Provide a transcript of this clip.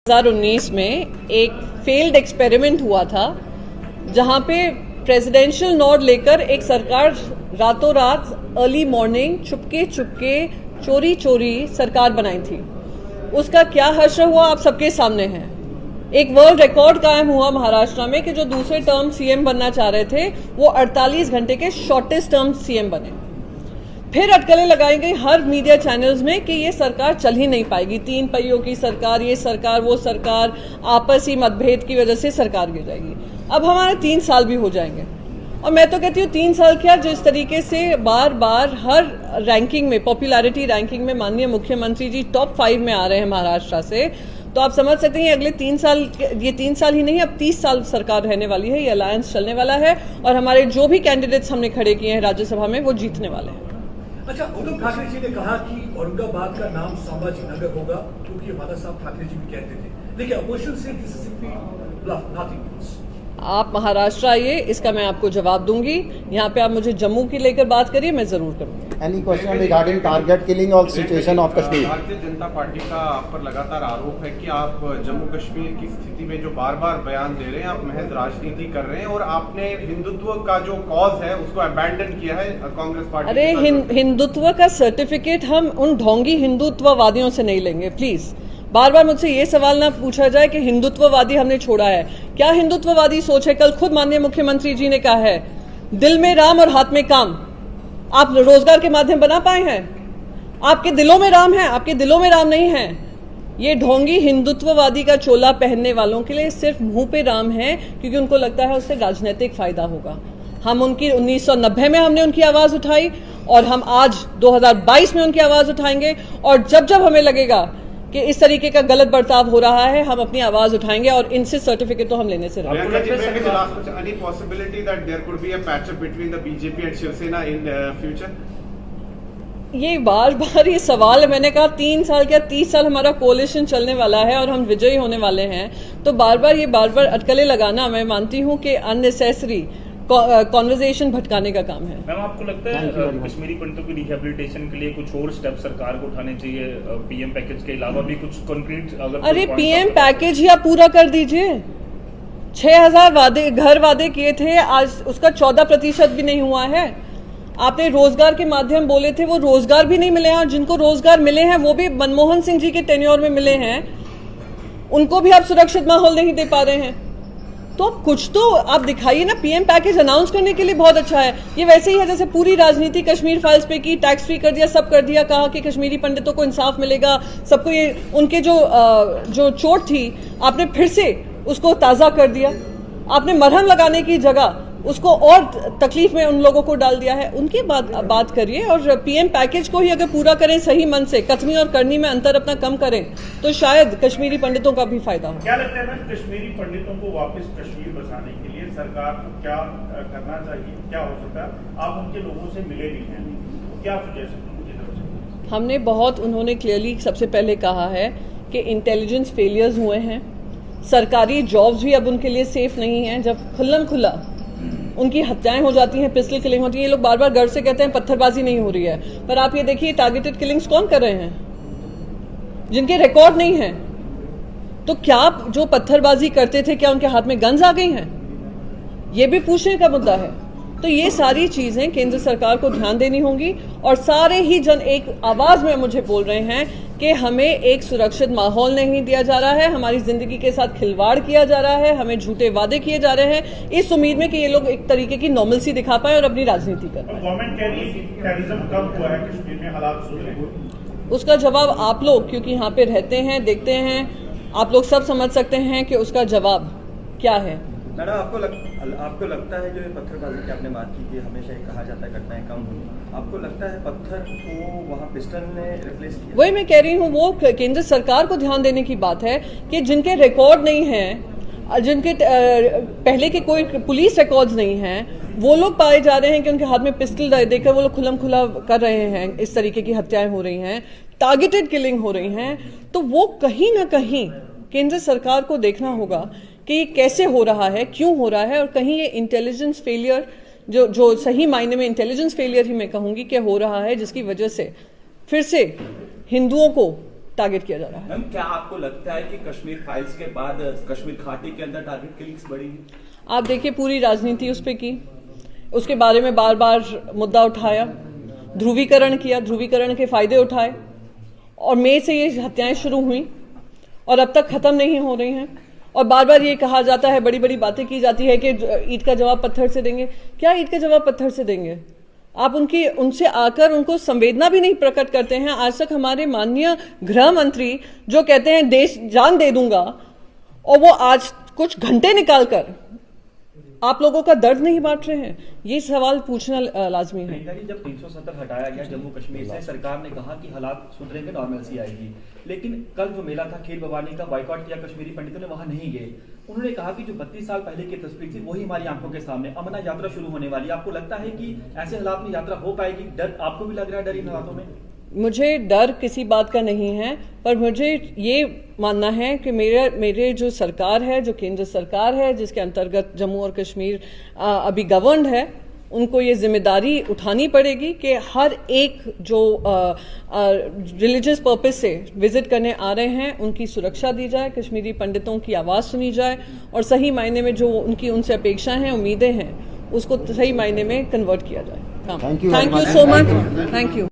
2019 में एक failed experiment हुआ था जहां पे प्रेसिडेंशियल नॉड लेकर एक सरकार रातों रात अर्ली मॉर्निंग चुपके चुपके चोरी चोरी सरकार बनाई थी। उसका क्या हश्र हुआ आप सबके सामने है। एक वर्ल्ड रिकॉर्ड कायम हुआ महाराष्ट्र में कि जो दूसरे टर्म सीएम बनना चाह रहे थे वो 48 घंटे के शॉर्टेस्ट टर्म सीएम बने। फिर अटकलें लगाई गई हर मीडिया चैनल्स में कि ये सरकार चल ही नहीं पाएगी, 3 पहियों की सरकार, ये सरकार वो सरकार, आपसी मतभेद की वजह से सरकार गिर जाएगी। अब हमारे 3 साल भी हो जाएंगे और मैं तो कहती हूँ 3 साल क्या, जिस तरीके से बार बार हर रैंकिंग में, पॉपुलैरिटी रैंकिंग में माननीय मुख्यमंत्री जी टॉप 5 में आ रहे हैं महाराष्ट्र से, तो आप समझ सकते हैं अगले 3 साल, ये 3 साल ही नहीं अब 30 साल सरकार रहने वाली है, ये अलायंस चलने वाला है और हमारे जो भी कैंडिडेट्स हमने खड़े किए हैं राज्यसभा में वो जीतने वाले हैं। अच्छा, उद्धव ठाकरे जी ने कहा कि औरंगाबाद का नाम संभाजी नगर होगा क्योंकि हमारा साहब ठाकरे जी भी कहते थे, लेकिन अपोजिशन से this is simply bluff, nothing else. आप महाराष्ट्र आइए, इसका मैं आपको जवाब दूंगी। यहाँ पे आप मुझे जम्मू की लेकर बात करिए, मैं जरूर करूंगी। Any question regarding target killing or situation of Kashmir? Bharatiya Janata party का आप पर लगातार आरोप है कि आप जम्मू कश्मीर की स्थिति में जो बार बार बयान दे रहे हैं, आप महज राजनीति कर रहे हैं और आपने हिंदुत्व का जो कॉज है उसको अबैंडन किया है कांग्रेस पार्टी। अरे हिंदुत्व का सर्टिफिकेट हम उन ढोंगी हिंदुत्ववादियों से नहीं लेंगे। प्लीज बार बार मुझसे ये सवाल ना पूछा जाए कि हिंदुत्ववादी हमने छोड़ा है। क्या हिंदुत्ववादी सोच है? कल खुद माननीय मुख्यमंत्री जी ने कहा है दिल में राम और हाथ में काम। आप रोजगार के माध्यम बना पाए हैं? आपके दिलों में राम है, आपके दिलों में राम नहीं है। ये ढोंगी हिंदुत्ववादी का चोला पहनने वालों के लिए सिर्फ मुंह पे राम है क्योंकि उनको लगता है उससे राजनीतिक फायदा होगा। हम उनकी 1990 में हमने उनकी आवाज उठाई और हम आज 2022 में उनकी आवाज उठाएंगे और जब जब हमें लगेगा कि इस तरीके का गलत बर्ताव हो रहा है हम अपनी आवाज उठाएंगे और इनसे सर्टिफिकेट तो हम लेने से ये बार बार ये सवाल है। मैंने कहा 3 साल क्या 30 साल हमारा कोalition चलने वाला है और हम विजयी होने वाले हैं, तो बार बार अटकलें लगाना मैं मानती हूँ कि अननेसेसरी कॉन्वर्सेशन भटकाने का काम है। मैम, आपको लगता है कश्मीरी पंडितों की रिहेबिलिटेशन के लिए कुछ और स्टेप सरकार को उठाने चाहिए? पीएम पैकेज के अलावा भी कुछ कॉन्क्रीट अगर अरे पीएम पैकेज ही आप पूरा कर दीजिए। 6000 घर वादे किए थे, आज उसका 14% भी नहीं हुआ है। आपने रोजगार के माध्यम बोले थे, वो रोजगार भी नहीं मिले हैं और जिनको रोजगार मिले हैं वो भी मनमोहन सिंह जी के टेन्योर में मिले हैं, उनको भी आप सुरक्षित माहौल नहीं दे पा रहे हैं। तो कुछ तो आप दिखाइए ना। पीएम पैकेज अनाउंस करने के लिए बहुत अच्छा है, ये वैसे ही है जैसे पूरी राजनीति कश्मीर फाइल्स पे की, टैक्स फ्री कर दिया, सब कर दिया, कहा कि कश्मीरी पंडितों को इंसाफ मिलेगा, सबको ये उनके जो चोट थी आपने फिर से उसको ताज़ा कर दिया। आपने मरहम लगाने की जगह उसको और तकलीफ में उन लोगों को डाल दिया है। उनकी बात करिए और पीएम पैकेज को ही अगर पूरा करें सही मन से, कथनी और करनी में अंतर अपना कम करें तो शायद कश्मीरी पंडितों का भी फायदा हो। क्या लगता है मैम, कश्मीरी पंडितों को वापस कश्मीर बसाने के लिए सरकार को क्या करना चाहिए, क्या हो सकता है? आप उनके लोगों से मिले भी हैं, तो क्या सजेशन उनकी तरफ से? हमने बहुत, उन्होंने क्लियरली सबसे पहले कहा है कि इंटेलिजेंस फेलियर्स हुए हैं, सरकारी जॉब्स भी अब उनके लिए सेफ नहीं है। जब खुल्ला उनकी हत्याएं हो जाती हैं, पिस्टल किलिंग होती है, ये लोग बार बार गर्व से कहते हैं पत्थरबाजी नहीं हो रही है, पर आप ये देखिए टारगेटेड किलिंग्स कौन कर रहे हैं? जिनके रिकॉर्ड नहीं है। तो क्या जो पत्थरबाजी करते थे क्या उनके हाथ में गन्स आ गई हैं? ये भी पूछने का मुद्दा है। तो ये सारी चीजें केंद्र सरकार को ध्यान देनी होंगी और सारे ही जन एक आवाज में मुझे बोल रहे हैं कि हमें एक सुरक्षित माहौल नहीं दिया जा रहा है, हमारी जिंदगी के साथ खिलवाड़ किया जा रहा है, हमें झूठे वादे किए जा रहे हैं इस उम्मीद में कि ये लोग एक तरीके की नॉर्मलसी दिखा पाए और अपनी राजनीति कर पाए। गवर्नमेंट कह रही है कि टेररिज्म कम हुआ है कश्मीर में, हालात सुधरे हैं। उसका जवाब आप लोग, क्योंकि यहाँ पे रहते हैं, देखते हैं, आप लोग सब समझ सकते हैं कि उसका जवाब क्या है। मैडम, आपको लगता है जो ये पत्थरबाजी की आपने बात की कि हमेशा ये कहा जाता है घटनाएं कम हुई, आपको लगता है पत्थर को वहाँ पिस्टल ने रिप्लेस किया? वही मैं कह रही हूँ, वो केंद्र सरकार को ध्यान देने की बात है कि जिनके रिकॉर्ड नहीं है, जिनके पहले के कोई पुलिस रिकॉर्ड्स नहीं हैं, वो लोग पाए जा रहे हैं कि उनके हाथ में पिस्टल देकर वो लोग खुला कर रहे हैं, इस तरीके की हत्याएं हो रही हैं, टारगेटेड किलिंग हो रही हैं। तो वो कहीं ना कहीं केंद्र सरकार को देखना होगा कि ये कैसे हो रहा है, क्यों हो रहा है, और कहीं ये इंटेलिजेंस फेलियर, जो सही मायने में इंटेलिजेंस फेलियर ही मैं कहूंगी कि हो रहा है, जिसकी वजह से फिर से हिंदुओं को टारगेट किया जा रहा है। मैम, क्या आपको लगता है कि कश्मीर फाइल्स के बाद कश्मीर घाटी के अंदर टारगेट किलिंग्स बढ़ेगी? आप देखिए पूरी राजनीति उस पर की, उसके बारे में बार बार मुद्दा उठाया, ध्रुवीकरण किया, ध्रुवीकरण के फायदे उठाए, और मई से ये हत्याएं शुरू हुई और अब तक खत्म नहीं हो रही हैं। और बार बार ये कहा जाता है, बड़ी बड़ी बातें की जाती है कि ईंट का जवाब पत्थर से देंगे। क्या ईंट का जवाब पत्थर से देंगे? आप उनसे आकर उनको संवेदना भी नहीं प्रकट करते हैं। आज तक हमारे माननीय गृह मंत्री जो कहते हैं देश जान दे दूंगा, और वो आज कुछ घंटे निकालकर आप लोगों का दर्द नहीं बांट रहे हैं, ये सवाल पूछना लाजमी है। प्रियंका जी, जब 370 हटाया गया जम्मू कश्मीर से, सरकार ने कहा कि हालात सुधरेंगे, नॉर्मलसी आएगी, लेकिन कल जो मेला था खीर भवानी का, बाइकआउट किया, कश्मीरी पंडितों ने वहां नहीं गए। उन्होंने कहा कि जो 32 साल पहले की तस्वीर थी वही हमारी आंखों के सामने, अमरनाथ यात्रा शुरू होने वाली है। आपको लगता है कि ऐसे हालात में यात्रा हो पाएगी? डर आपको भी लग रहा है, डर इन हालातों में? मुझे डर किसी बात का नहीं है, पर मुझे ये मानना है कि मेरे जो सरकार है, जो केंद्र सरकार है, जिसके अंतर्गत जम्मू और कश्मीर अभी गवर्नड है, उनको ये जिम्मेदारी उठानी पड़ेगी कि हर एक जो रिलीजियस पर्पस से विजिट करने आ रहे हैं उनकी सुरक्षा दी जाए, कश्मीरी पंडितों की आवाज़ सुनी जाए, और सही मायने में जो उनसे अपेक्षाएं हैं, उम्मीदें हैं, उसको सही मायने में कन्वर्ट किया जाए। Thank you thank very you much. So much. Thank you.